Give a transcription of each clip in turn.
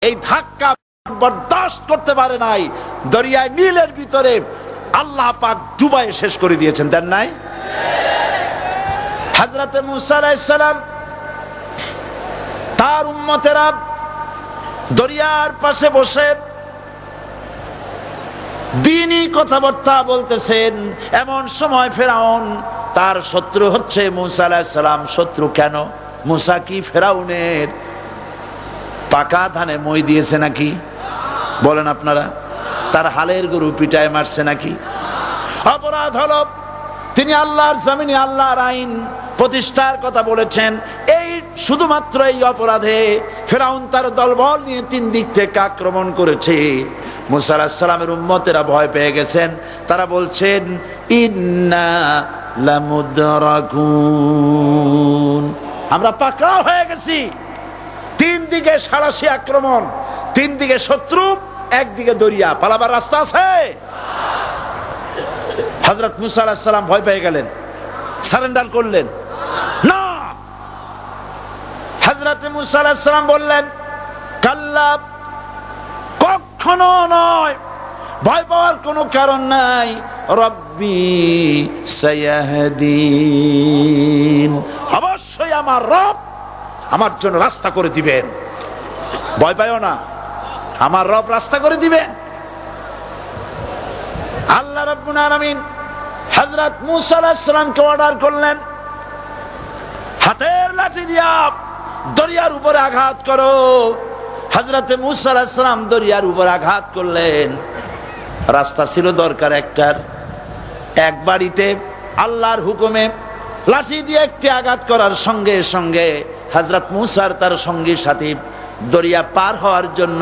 এই ধাক্কা বরদাস্ত করতে পারে নাই, দরিয়ায় নীলের ভিতরে আল্লাহ পাক ডুবাই শেষ করে দিয়েছেন, দেন নাই? হযরতে মুসা আলাইহিস সালাম তার উম্মতেরা দরিয়ার পাশে বসে দ্বীনি কথাবার্তা বলতেছেন। এমন সময় ফেরাউন, তার শত্রু হচ্ছে মুসা আলাইহিস সালাম। শত্রু কেন? মুসা কি ফেরাউনের পাকা ধানে মই দিয়েছে নাকি? বলেন আপনারা। তার হালের গরু পিটায় মারছে নাকি? অপরাধ হলো তিনি আল্লাহর জমিনে আল্লাহর আইন প্রতিষ্ঠার কথা বলেছেন। এই শুধুমাত্র এই অপরাধে ফেরাউন তার দলবল নিয়ে 3 দিক থেকে আক্রমণ করেছে। মুসা আলাইহিস সালামের উম্মতেরা ভয় পেয়ে গেছেন। তারা বলছেন ইন্না লামুদরাকুন, আমরা পাকড়াও হয়ে গেছি। 3 দিকে সাড়াশি আক্রমণ, 3 দিকে শত্রু, একদিকে দরিয়া, পালাবার রাস্তা আছে? হযরত মুসা আলাইহিস সালাম ভয় পেয়ে গেলেন, সারেন্ডার করলেন না। হযরত মুসা আলাইহিস সালাম বললেন কাল্লা, কখনো নয়, ভয় পাওয়ার কোনো কারণ নাই। রব্বি সায়াহদিন, অবশ্যই আমার রব আমার জন্য রাস্তা করে দিবেন। ভয় পাইও না, আমার রব রাস্তা করে দিবেন। আল্লাহ রাব্বুল আলামিন হযরত মুসা আলাইহিস সালামকে অর্ডার করলেন, হাতের লাঠি দিয়া দরিয়ার উপরে আঘাত করো। হযরত মুসা আলাইহিস সালাম দরিয়ার উপর আঘাত করলেন। রাস্তা ছিল দরকার একটার, এক বাড়িতে আল্লাহর হুকুমে লাঠি দিয়ে একটি আঘাত করার সঙ্গে সঙ্গে হযরত মুসার তার সঙ্গী সাথী দরিয়া পার হওয়ার জন্য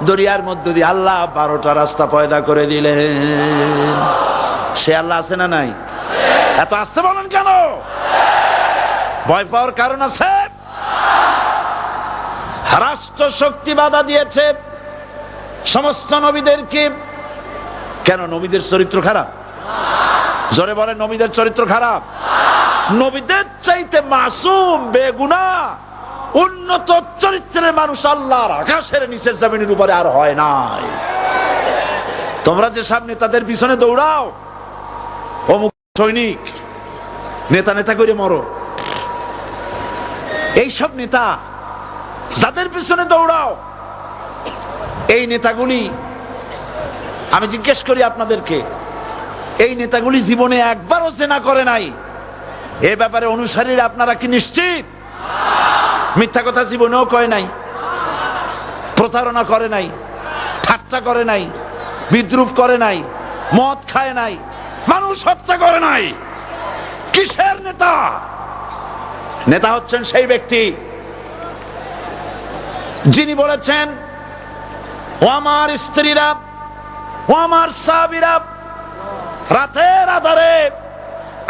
দরিয়ার মধ্য দিয়ে আল্লাহ 12টা রাস্তা পয়দা করে দিলেন। সে আল্লাহ আছে না নাই? এত আসতে বলেন কেন? ভয় পাওয়ার কারণ আছে? রাষ্ট্র শক্তি বাধা দিয়েছে সমস্ত নবীদেরকে। কেন? নবীদের চরিত্র খারাপ? জোরে বলেন, নবীদের চরিত্র খারাপ? নবীদের চাইতে মাসুম বেগুনাহ উন্নত চরিত্রের মানুষ আল্লাহর আকাশের নিচে জমিনের উপরে আর হয় নাই। তোমরা যে সব নেতাদের পিছনে দৌড়াও, অমুক সৈনিক, নেতা নেতা করে মরো, এইসব নেতা যাদের পিছনে দৌড়াও, এই নেতাগুলি, আমি জিজ্ঞেস করি আপনাদেরকে, এই নেতাগুলি জীবনে একবারও জেনা করে নাই। এ ব্যাপারে অনুসারীরা আপনারা কি নিশ্চিত? মিথ্যা কথা জীবনেও কয় নাই, প্রতারণা করে নাই, ঠাট্টা করে নাই, বিদ্রুপ করে নাই, মদ খায় নাই, মানুষ হত্যা করে নাই। কিসের নেতা? নেতা হচ্ছেন সেই ব্যক্তি যিনি বলেছেন, ও আমার স্ত্রীরা, ও আমার সাহাবীরা, রাতের আধারে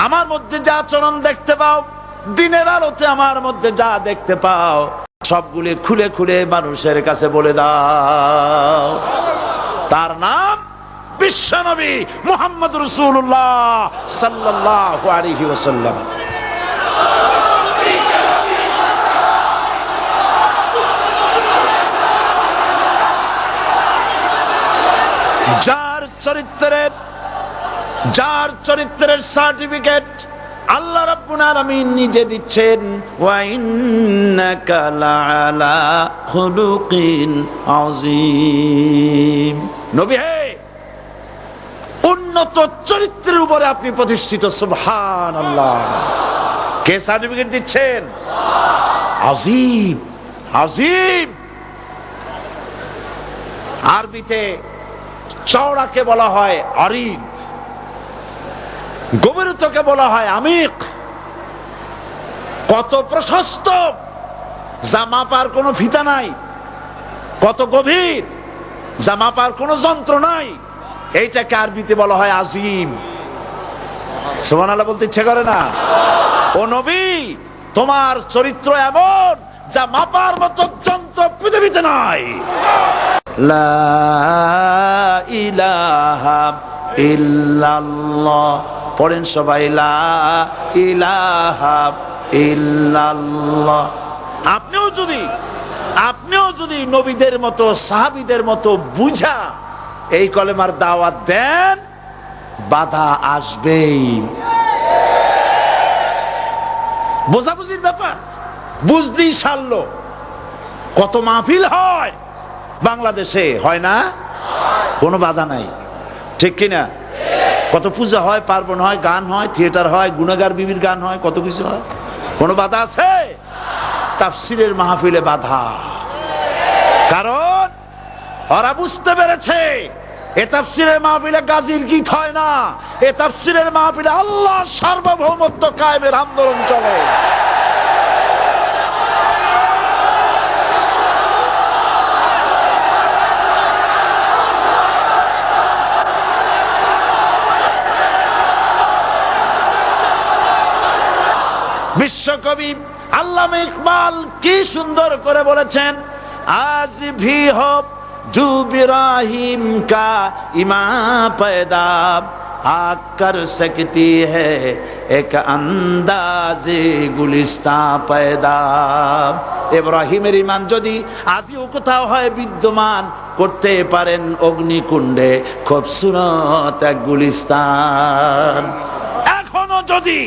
আমার মধ্যে যা আচরণ দেখতে পাও, দিনের আলোতে আমার মধ্যে যা দেখতে পাও, সবগুলি খুলে খুলে মানুষের কাছে বলে দাও। তার নাম বিশ্বনবী মুহাম্মদ রাসূলুল্লাহ সাল্লাল্লাহু আলাইহি ওয়াসাল্লাম। যার চরিত্রের সার্টিফিকেট আল্লাহ রাব্বুল আলামিন নিজে দিচ্ছেন, ওয়া ইন্নাকা লাআলা খুলুকিন আযীম। নবী হে, উন্নত চরিত্রের উপরে আপনি প্রতিষ্ঠিত। সুবহানাল্লাহ। কে সার্টিফিকেট দিচ্ছেন? আযীম, আযীম। আরবিতে চওড়াকে বলা হয় আরিদ, গভীরতাকে বলা হয় আমিক। কত প্রশস্ত, যা মাপার কোনো ফিতা নাই, কত গভীর, যা মাপার কোনো যন্ত্র নাই, এইটাকে আরবিতে বলা হয় আজিম। সুবহানাল্লাহ বলতে ইচ্ছে করে না? ও নবী, তোমার চরিত্র এমন যা মাপার মতো যন্ত্র পৃথিবীতে নাই। লা ইলাহা ইল্লাল্লাহ। পড়েন সবাই, লা ইলাহা ইল্লাল্লাহ। আপনিও যদি নবীদের মতো সাহাবীদের মতো বুঝা এই কলেমার দাওয়াত দেন, বাধা আসবেই। বোঝাবুঝির ব্যাপার, বুঝতেই সারলো। কত মাহফিল হয় বাংলাদেশে, হয় না? কোনো বাধা নাই, ঠিক কিনা? কত পূজা হয়, পার্বণ হয়, গান হয়, থিয়েটার হয়, গুণাগার বিবির গান হয়, কত কিছু হয়। কোনো বাধা আছে? তাফসীরের মাহফিলে বাধা। কারণ ওরা বুঝতে পেরেছে এ তাফসীরের মাহফিলে গাজীর গীত হয় না, এ তাফসীরের মাহফিলে আল্লাহর সার্বভৌমত্ব কায়েমের আন্দোলন চলে। বিশ্বকবি আল্লামা ইকবাল কি সুন্দর করে বলেছেন, আজ ভি হো জু ইব্রাহিম কা ইমা पैदा आकर सकती है एक अंदाज़े गुलिस्तां पैदा। ইব্রাহিমের ঈমান যদি আজও কোথাও হয় বিদ্যমান, করতে পারেন অগ্নিকুণ্ডে খুবসুরত এক গুলিস্তান। এখনো যদি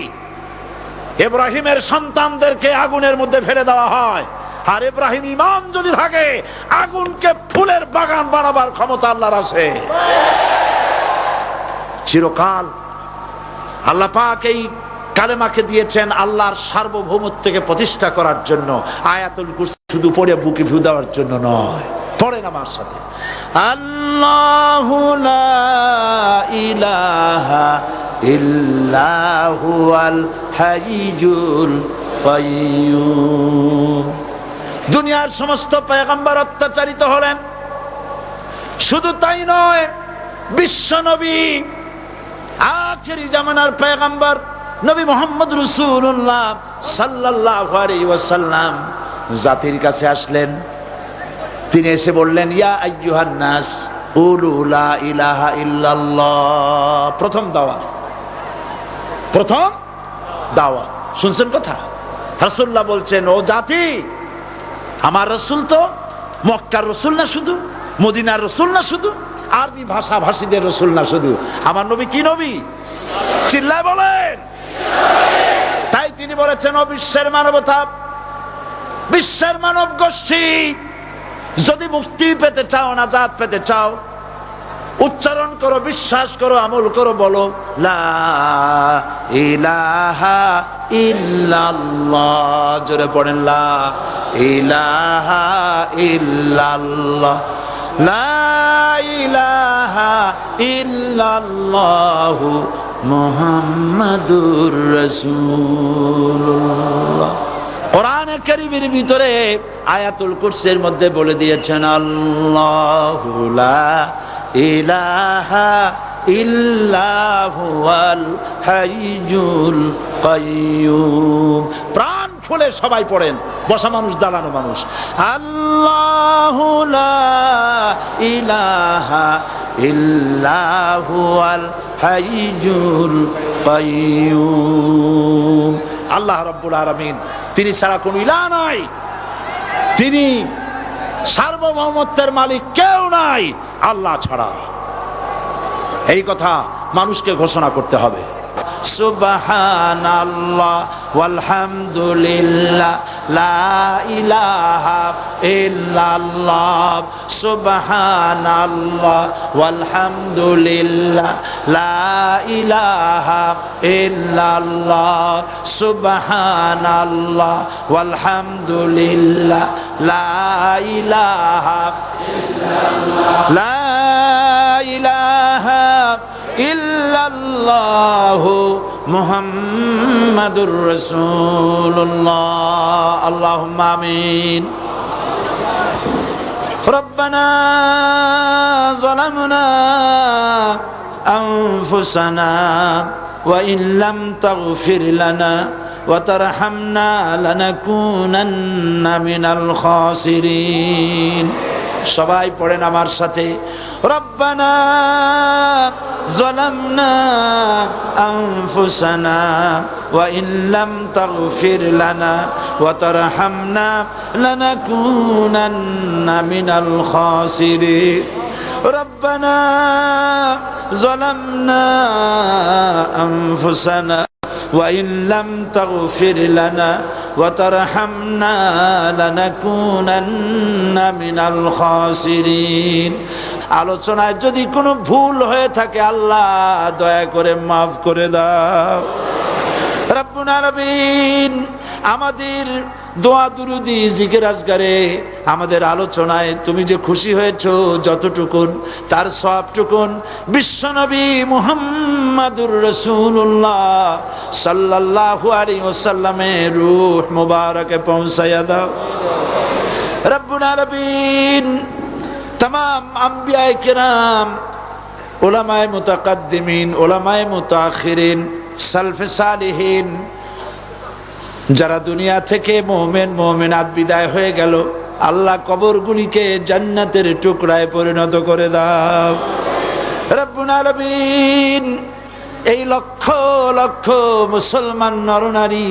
ইব্রাহিমের সন্তানদেরকে আগুনের মধ্যে ফেলে দেওয়া হয়, আর ইব্রাহিম ঈমান যদি থাকে, আগুনকে ফুলের বাগান বানাবার ক্ষমতা আল্লাহর আছে। চিরকাল আল্লাহ পাক এই কালেমাকে দিয়েছেন আল্লাহর সার্বভৌমত্বকে প্রতিষ্ঠা করার জন্য। আয়াতুল কুরসি শুধু পড়ে বুকে ফু দেওয়ার জন্য নয়। পড়েন আমার সাথে, আল্লাহু লা ইলাহা ইল্লাহু আল হাইয়ুল কাইয়্যুম। দুনিয়ার সমস্ত পয়গম্বর অত্যাচারিত হলেন, শুধু তাই নয়, বিশ্ব নবী আখেরি জামানার পয়গম্বর নবী মুহাম্মদ রাসূলুল্লাহ সাল্লাল্লাহু আলাইহি ওয়াসাল্লাম জাতির কাছে আসলেন। তিনি এসে বললেন, ইয়া আইয়ুহান নাস কুলু লা ইলাহা ইল্লাল্লাহ। প্রথম দাওয়াত, প্রথম দাওয়াত। শুনছেন কথা? রাসূলুল্লাহ বলছেন, ও জাতি, আমার রাসূল তো মক্কার রাসূল না শুধু, মদিনার রাসূল না শুধু, আরবি ভাষা ভাষীদের রাসূল না শুধু, আমার নবী কি নবী? চিল্লায় বলেন। তাই তিনি বলেছেন, ও বিশ্বের মানবতা, বিশ্বের মানব গোষ্ঠী, যদি মুক্তি পেতে চাও, নাজাত পেতে চাও, উচ্চারণ করো, বিশ্বাস করো, আমল করো, বলো লা ইলাহা ইল্লাল্লাহ। জোরে পড়েন, লা ইলাহা ইল্লাল্লাহ, লা ইলাহা ইল্লাল্লাহু মুহাম্মাদুর রাসূলুল্লাহ। কোরআনে কারীমের ভিতরে আয়াতুল কুরসির মধ্যে বলে দিয়েছেন, আল্লাহু লা ইলাহা ইল্লাহু আল হাইয়ুল কাইয়্যুম। প্রাণ খুলে সবাই পড়েন, বসা মানুষ, দাঁড়ানো মানুষ, আল্লাহু লা ইলাহা ইল্লাহু আল হাইয়ুল কাইয়্যুম। আল্লাহ রাব্বুল আলামিন, তিনি ছাড়া কোনো ইলাহ নাই, তিনি সার্বভৌমত্বের মালিক, কেউ নাই আল্লাহ ছাড়া। এই কথা মানুষকে ঘোষণা করতে হবে। সুবহানাল্লাহ ওয়ালহামদুলিল্লাহ লা ইলাহা ইল্লাল্লাহ। সুবহানাল্লাহ ওয়ালহামদুলিল্লাহ লা ইলাহা ইল্লাল্লাহ। সুবহানাল্লাহ ওয়ালহামদুলিল্লাহ লা ইলাহা ইল্লাল্লাহ, লা ইলাহা ইল্লাল্লাহু মুহাম্মাদুর রাসূলুল্লাহ। আল্লাহুম্মা আমিন। রব্বানা যালামনা আনফুসানা ওয়া ইন লাম তাগফির লানা ওয়া তারহামনা লানাকুনান্না মিনাল খাসিরিন। সবাই পড়েন আমার সাথে, রব্বানা যালামনা আনফুসানা وإن لم تغفر لنا وترحمنا لنكونن من الخاسرين ربنا ظلمنا أنفسنا وإن لم تغفر لنا وترحمنا لنكونن من الخاسرين আলোচনায় যদি কোনো ভুল হয়ে থাকে আল্লাহ দয়া করে মাফ করে দাও রব্বুল আলামিন আমাদের দোয়া দুরুদি জিকির আজগারে আমাদের আলোচনায় তুমি যে খুশি হয়েছো যতটুকুন তার সবটুকুন বিশ্বনবী মুহাম্মাদুর রাসূলুল্লাহ সাল্লাল্লাহু আলাইহি ওয়াসাল্লামের রূহ মুবারকে পৌঁছায়া দাও রব্বুল আলামিন तमाम अंबिया किराम उलमाए मुतकद्दिमीन उलमाए मुताखिरीन सल्फे सालिहीन যারা দুনিয়া থেকে মুমিন মুমিনাত বিদায় হয়ে গেল আল্লাহ কবরগুলিকে জান্নাতের টুকরায় পরিণত করে দাও রব্বুল আলামিন এই লক্ষ লক্ষ মুসলমান নরনারী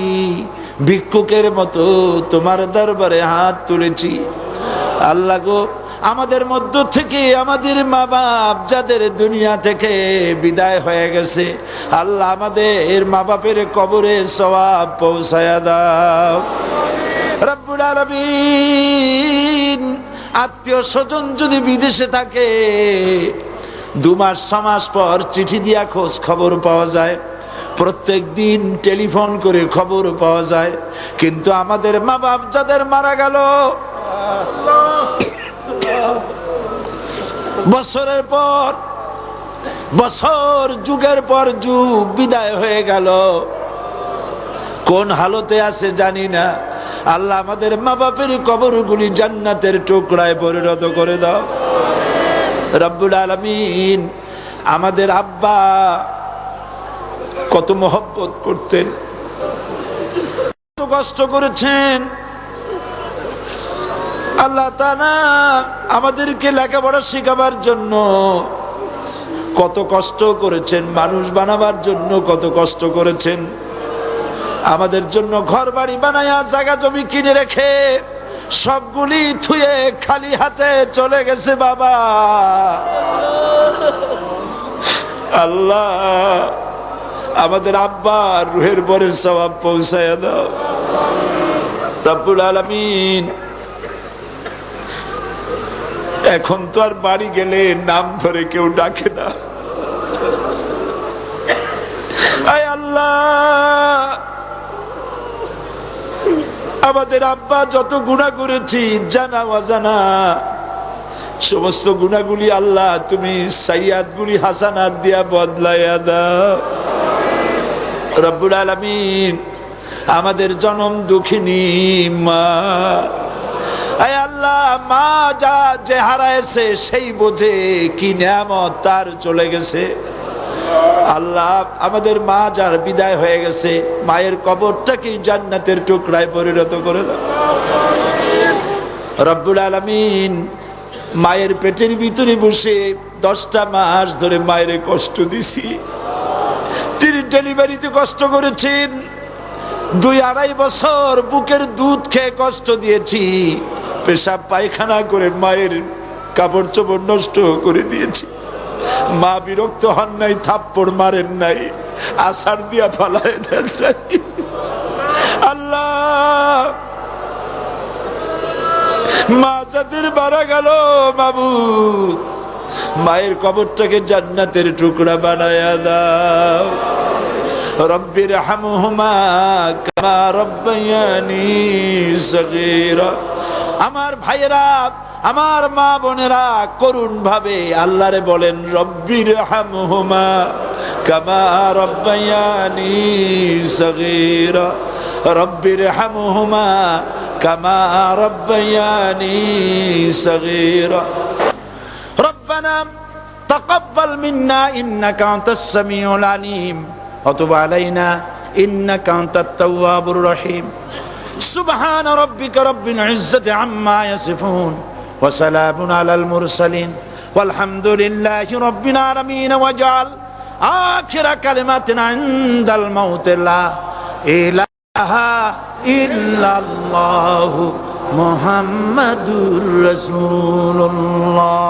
ভিক্ষুকের মতো তোমার দরবারে হাত তুলেছি আল্লাহ গো আমাদের মধ্য থেকে আমাদের মা বাপ যাদের দুনিয়া থেকে বিদায় হয়ে গেছে আল্লাহ আমাদের মা বাপের কবরে সওয়াব পৌঁছায়া দাও রব্বুল আলামিন আত্মীয় স্বজন যদি বিদেশে থাকে 2 মাস 6 মাস পর চিঠি দিয়া খোঁজ খবর পাওয়া যায় প্রত্যেক দিন টেলিফোন করে খবর পাওয়া যায় কিন্তু আমাদের মা বাপ যাদের মারা গেল বছরের পর বছর যুগের পর যুগ বিদায় হয়ে গেল কোন হালতে আছে জানি না আল্লাহ আমাদের মা বাপের কবরগুলি জান্নাতের টুকরায় পরিণত করে দাও রব্বুল আলামিন আমাদের আব্বা কত মহব্বত করতেন কত কষ্ট করেছেন আল্লাহ তাআলা আমাদেরকে লেখাপড়া শেখাবার জন্য কত কষ্ট করেছেন মানুষ বানাবার জন্য কত কষ্ট করেছেন আমাদের জন্য ঘর বাড়ি বানায়া জায়গা জমি কিনে রেখে সবগুলি থুয়ে খালি হাতে চলে গেছে বাবা আল্লাহ আমাদের আব্বা রুহের পরে সওয়াব পৌঁছায়া দাও রব্বুল আলামিন এখন তো আর বাড়ি গেলে নাম ধরে কেউ ডাকে না আয় আল্লাহ আমাদের আব্বা যত গুনাহ করেছি জানা অজানা সমস্ত গুনাহগুলি আল্লাহ তুমি সাইয়াতগুলি হাসানাত দিয়া বদলাইয়া দাও রব্বুল আলামিন আমাদের জনম দুঃখিনী মা আয় আল্লাহ মা যা যে হারাইছে সেই বোঝে কি নিয়ামত তার চলে গেছে আল্লাহ আমাদের মা যার বিদায় হয়ে গেছে মায়ের কবরটাকে জান্নাতের টুকরায় পরিণত করে দাও রব্বুল আলামিন মায়ের পেটের ভিতরে বসে 10টা মাস ধরে মায়ের কষ্ট দিছি তিনি ডেলিভারিতে কষ্ট করেছেন 2-2.5 বছর বুকের দুধ খেয়ে কষ্ট দিয়েছি পেশাব পায়খানা করে মায়ের কাপড় চোপড় নষ্ট করে দিয়েছি মা বিরক্ত হন নাই থাপ্পড় মারেন নাই আছাড় দিয়া ফালায় দেন নাই আল্লাহ মা যাদের মারা গেল মাবুদ মায়ের কবরটাকে জান্নাতের টুকরা বানায়া দাও রব্বির হামহুমা কামা রব্বায়ানি সগীরা আমার ভাইয়েরা আমার মা বোনেরা করুণ ভাবে আল্লাহরে বলেন রব্বির হামহুমা কামা রব্বায়ানি সগীরা রব্বির হামহুমা কামা রব্বায়ানি সগীরা রব্বানা তাকাব্বাল মিন্না ইন্নাকা আনতাস সামিউল আলিম وتب علينا إنك أنت التواب الرحيم سبحان ربك رب العزة عما يصفون وسلام على المرسلين والحمد لله رب العالمين واجعل آخر كلمتنا عند الموت لا ইলাহা ইল্লাল্লাহু মুহাম্মাদুর রাসূলুল্লাহ।